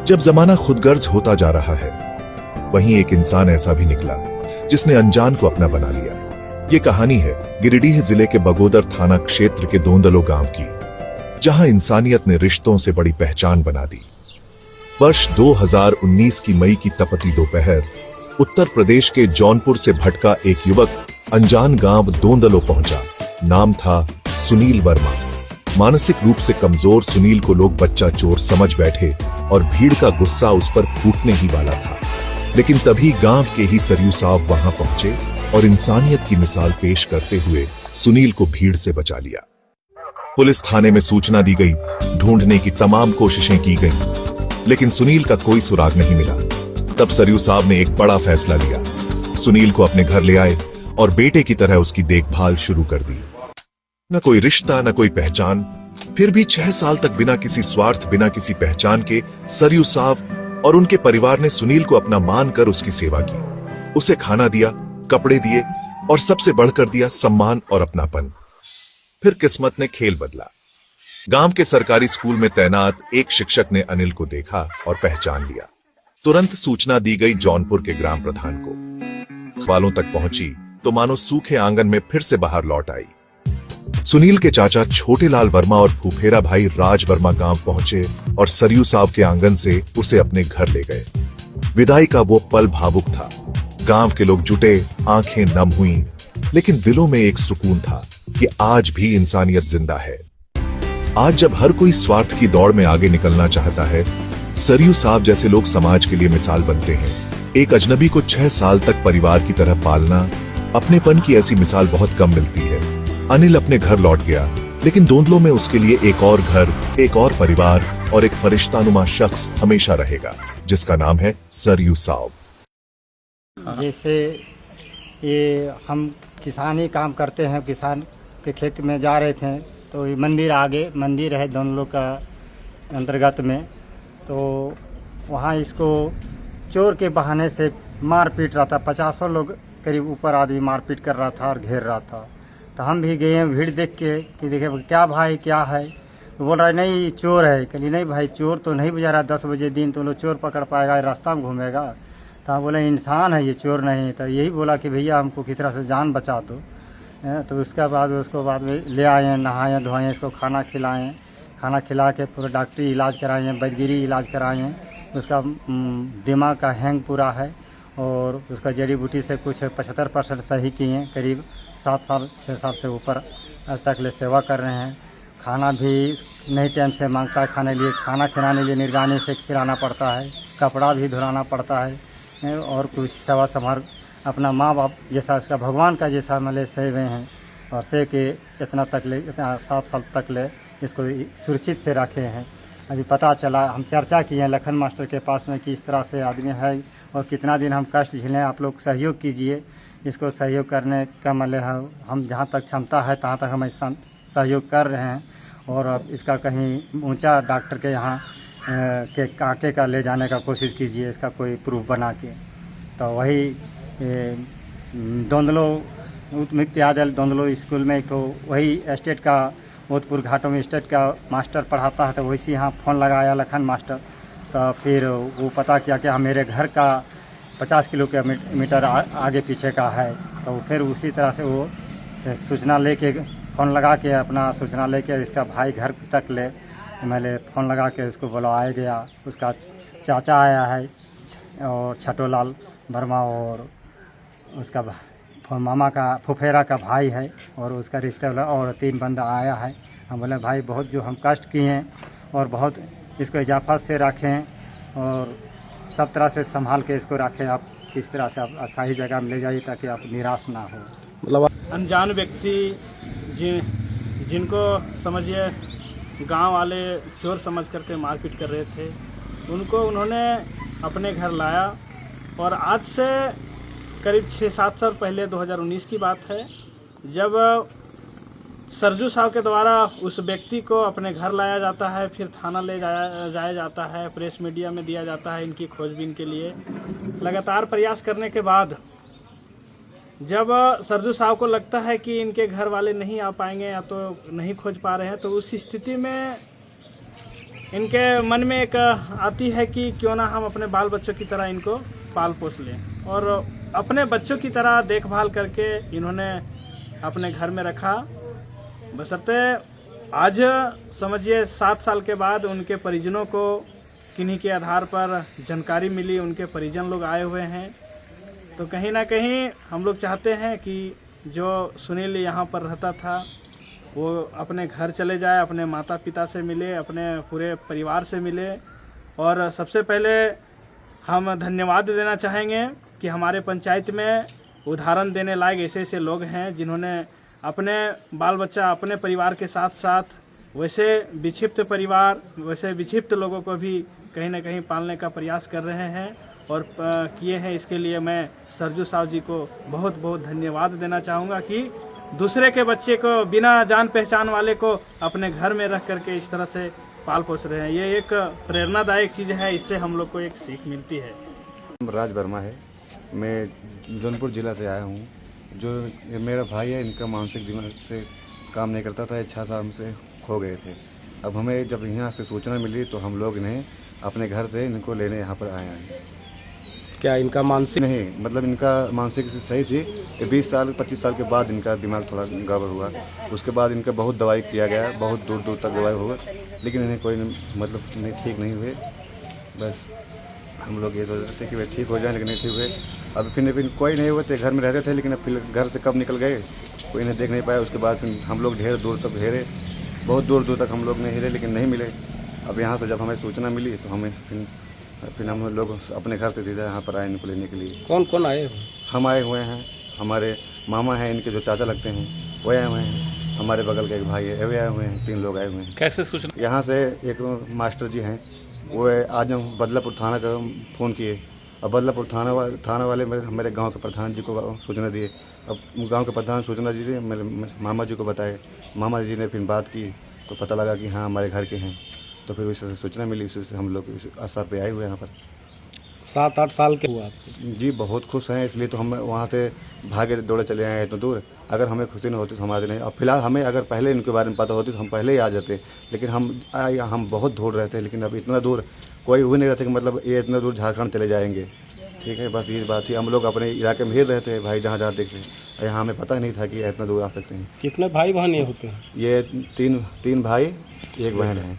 जब जमाना खुदगर्ज होता जा रहा है, वहीं एक इंसान ऐसा भी निकला जिसने अनजान को अपना बना लिया। ये कहानी है गिरिडीह जिले के बगोदर थाना क्षेत्र के दोंदलो गांव की, जहां इंसानियत ने रिश्तों से बड़ी पहचान बना दी। वर्ष 2019 की मई की तपती दोपहर उत्तर प्रदेश के जौनपुर से भटका एक युवक अनजान गांव दोंदलो पहुंचा। नाम था सुनील वर्मा। मानसिक रूप से कमजोर सुनील को लोग बच्चा चोर समझ बैठे और भीड़ का गुस्सा उस पर फूटने ही वाला था। लेकिन तभी गांव के ही सरयू साहब वहां पहुंचे और इंसानियत की मिसाल पेश करते हुए सुनील को भीड़ से बचा लिया। पुलिस थाने में सूचना दी गई, ढूंढने की तमाम कोशिशें की गई, लेकिन सुनील का कोई सुराग नहीं मिला। तब सरयू साहब ने एक बड़ा फैसला लिया। सुनील को अपने घर ले आए और बेटे की तरह उसकी देखभाल शुरू कर दी। न कोई रिश्ता, न कोई पहचान, फिर भी 6 साल तक बिना किसी स्वार्थ, बिना किसी पहचान के सरयू साहब और उनके परिवार ने सुनील को अपना मानकर उसकी सेवा की। उसे खाना दिया, कपड़े दिए और सबसे बढ़कर दिया सम्मान और अपनापन। फिर किस्मत ने खेल बदला। गांव के सरकारी स्कूल में तैनात एक शिक्षक ने अनिल को देखा और पहचान लिया। तुरंत सूचना दी गई जौनपुर के ग्राम प्रधान को। वालों तक पहुंची तो मानो सूखे आंगन में फिर से बाहर लौट आई। सुनील के चाचा छोटे लाल वर्मा और फूफेरा भाई राज वर्मा गांव पहुंचे और सरयू साहब के आंगन से उसे अपने घर ले गए। विदाई का वो पल भावुक था। गांव के लोग जुटे, आंखें नम हुई, लेकिन दिलों में एक सुकून था कि आज भी इंसानियत जिंदा है। आज जब हर कोई स्वार्थ की दौड़ में आगे निकलना चाहता है, सरयू साहब जैसे लोग समाज के लिए मिसाल बनते हैं। एक अजनबी को 6 साल तक परिवार की तरह पालना, अपनेपन की ऐसी मिसाल बहुत कम मिलती है। अनिल अपने घर लौट गया, लेकिन दोंदलो में उसके लिए एक और घर, एक और परिवार और एक फरिश्तानुमा शख्स हमेशा रहेगा, जिसका नाम है सरयू साहब। जैसे ये हम किसानी काम करते हैं, किसान के खेत में जा रहे थे तो ये मंदिर है दोंदलो का अंतर्गत में, तो वहाँ इसको चोर के बहाने से मार पीट रहा था। 50 लोग करीब ऊपर आदमी मारपीट कर रहा था और घेर रहा था। तो हम भी गए भीड़ देख के कि देखे क्या भाई क्या है, तो बोल रहा है नहीं चोर है। कहली नहीं भाई चोर तो नहीं बजा रहा, 10 बजे दिन तो लोग चोर पकड़ पाएगा, रास्ता में घूमेगा। तो हम बोले इंसान है ये, चोर नहीं। तो यही बोला कि भैया हमको किस तरह से जान बचा दो। तो उसके बाद में ले आए, नहाए धोएँ, इसको खाना खिलाएँ, खाना खिला के पूरा डॉक्टरी इलाज कराएँ, वैद्यगिरी इलाज कराएँ। उसका दिमाग का हैंग पूरा है और उसका जड़ी बूटी से कुछ 75% सही किए। करीब 7 साल 6 साल से ऊपर आज तक ले सेवा कर रहे हैं। खाना भी नहीं टाइम से मांगता है, खाना खिलाने लिए निर्गानी से खिलाना पड़ता है, कपड़ा भी धुलाना पड़ता है और कुछ सेवा संभाल अपना माँ बाप जैसा, उसका भगवान का जैसा मतलब सह गए हैं और सह के इतना 7 साल तक ले इसको सुरक्षित से रखे हैं। अभी पता चला, हम चर्चा किए हैं लखन मास्टर के पास में कि इस तरह से आदमी है और कितना दिन हम कष्ट झेलें, आप लोग सहयोग कीजिए। इसको सहयोग करने का मतलब हम जहाँ तक क्षमता है तहाँ तक हम सहयोग कर रहे हैं और अब इसका कहीं ऊंचा डॉक्टर के यहाँ के काके का ले जाने का कोशिश कीजिए, इसका कोई प्रूफ बना के। तो वही दोंदलो विद्यालय दोंदलो स्कूल में तो वही स्टेट का भोजपुर घाटों में स्टेट का मास्टर पढ़ाता है, तो वैसे यहाँ फ़ोन लगाया लखन मास्टर। तो फिर वो पता किया कि मेरे घर का 50 किलोमीटर आगे पीछे का है। तो फिर उसी तरह से वो सूचना लेके फ़ोन लगा के अपना सूचना लेके इसका भाई घर तक ले मैंने फ़ोन लगा के उसको बुलाया गया। उसका चाचा आया है और छटोलाल वर्मा और उसका मामा का फुफेरा का भाई है और उसका रिश्तेदार और 3 बंदा आया है। हम बोले भाई बहुत जो हम कष्ट किए हैं और बहुत इसको इजाफत से रखें और सब तरह से संभाल के इसको रखें। आप किस तरह से आप अस्थायी जगह में ले जाइए ताकि आप निराश ना हो। मतलब अनजान व्यक्ति जिनको समझिए गांव वाले चोर समझ करके मारपीट कर रहे थे, उनको उन्होंने अपने घर लाया और आज से करीब 6-7 साल पहले 2019 की बात है, जब सरजू साहब के द्वारा उस व्यक्ति को अपने घर लाया जाता है, फिर थाना ले जाया जाता है, प्रेस मीडिया में दिया जाता है इनकी खोजबीन के लिए। लगातार प्रयास करने के बाद जब सरजू साहब को लगता है कि इनके घर वाले नहीं आ पाएंगे या तो नहीं खोज पा रहे हैं, तो उस स्थिति में इनके मन में एक आती है कि क्यों ना हम अपने बाल बच्चों की तरह इनको पाल पोस लें, और अपने बच्चों की तरह देखभाल करके इन्होंने अपने घर में रखा। बशर्ते आज समझिए 7 साल के बाद उनके परिजनों को किन्हीं के आधार पर जानकारी मिली, उनके परिजन लोग आए हुए हैं। तो कहीं ना कहीं हम लोग चाहते हैं कि जो सुनील यहाँ पर रहता था वो अपने घर चले जाए, अपने माता पिता से मिले, अपने पूरे परिवार से मिले। और सबसे पहले हम धन्यवाद देना चाहेंगे कि हमारे पंचायत में उदाहरण देने लायक ऐसे ऐसे लोग हैं जिन्होंने अपने बाल बच्चा, अपने परिवार के साथ साथ वैसे विक्षिप्त परिवार, वैसे विक्षिप्त लोगों को भी कहीं ना कहीं पालने का प्रयास कर रहे हैं और किए हैं। इसके लिए मैं सरजू साहब जी को बहुत बहुत धन्यवाद देना चाहूँगा कि दूसरे के बच्चे को, बिना जान पहचान वाले को अपने घर में रख करके इस तरह से पाल पोस रहे हैं। ये एक प्रेरणादायक चीज़ है, इससे हम लोग को एक सीख मिलती है। राज वर्मा है, मैं जौनपुर ज़िला से आया हूँ। जो मेरा भाई है, इनका मानसिक दिमाग से काम नहीं करता था, 6 साल से खो गए थे। अब हमें जब यहाँ से सूचना मिली तो हम लोग इन्हें अपने घर से इनको लेने यहाँ पर आए हैं। क्या इनका मानसिक नहीं, मतलब इनका मानसिक सही थी कि 20 साल 25 साल के बाद इनका दिमाग थोड़ा गड़बड़ हुआ। उसके बाद इनका बहुत दवाई किया गया, बहुत दूर दूर तक दवाई हुआ, लेकिन इन्हें कोई मतलब नहीं, ठीक नहीं हुए। बस हम लोग ये सोच रहे थे कि वे ठीक हो जाएं, लेकिन नहीं ठीक हुए। अब फिर कोई नहीं हुए थे, घर में रहते थे, लेकिन अब फिर घर से कब निकल गए कोई इन्हें देख नहीं पाया। उसके बाद फिर हम लोग ढेर दूर तक घेरे, बहुत दूर दूर तक हम लोग नहीं हिरे, लेकिन नहीं मिले। अब यहाँ से जब हमें सूचना मिली तो हमें फिर हम लोग अपने घर से सीधा यहाँ पर आए इनको लेने के लिए। कौन कौन आए हो? हम आए हुए हैं, हमारे मामा हैं, इनके जो चाचा लगते हैं वो आए हुए हैं, हमारे बगल के एक भाई है वे आए हुए हैं, 3 लोग आए हुए हैं। कैसे सूचना? यहाँ से एक मास्टर जी हैं, वो आज हम बदलापुर थाना का फ़ोन किए। अब बदलापुर थाना वाले मेरे गांव के प्रधान जी को सूचना दिए। अब गांव के प्रधान सूचना दिए, मेरे मामा जी को बताए। मामा जी ने फिर बात की तो पता लगा कि हाँ हमारे घर के हैं। तो फिर उससे सूचना मिली, उससे हम लोग इस असर पे आए हुए हैं यहाँ पर। 7-8 साल के हुआ आपको? जी बहुत खुश हैं, इसलिए तो हम वहाँ से भागे दौड़े चले आए इतना दूर। अगर हमें खुशी नहीं होती तो हमारे नहीं। अब फिलहाल हमें अगर पहले इनके बारे में पता होती तो हम पहले ही आ जाते, लेकिन हम बहुत दूर रहते हैं। लेकिन अब इतना दूर कोई हुए नहीं रहते कि मतलब ये इतना दूर झारखंड चले जाएंगे। ठीक है, बस ये बात थी। हम लोग अपने इलाके में ही रहते हैं भाई, जहाँ जहाँ देखते। यहाँ हमें पता नहीं था कि इतना दूर आ सकते हैं। कितने भाई बहन ये होते हैं? ये तीन भाई 1 बहन है।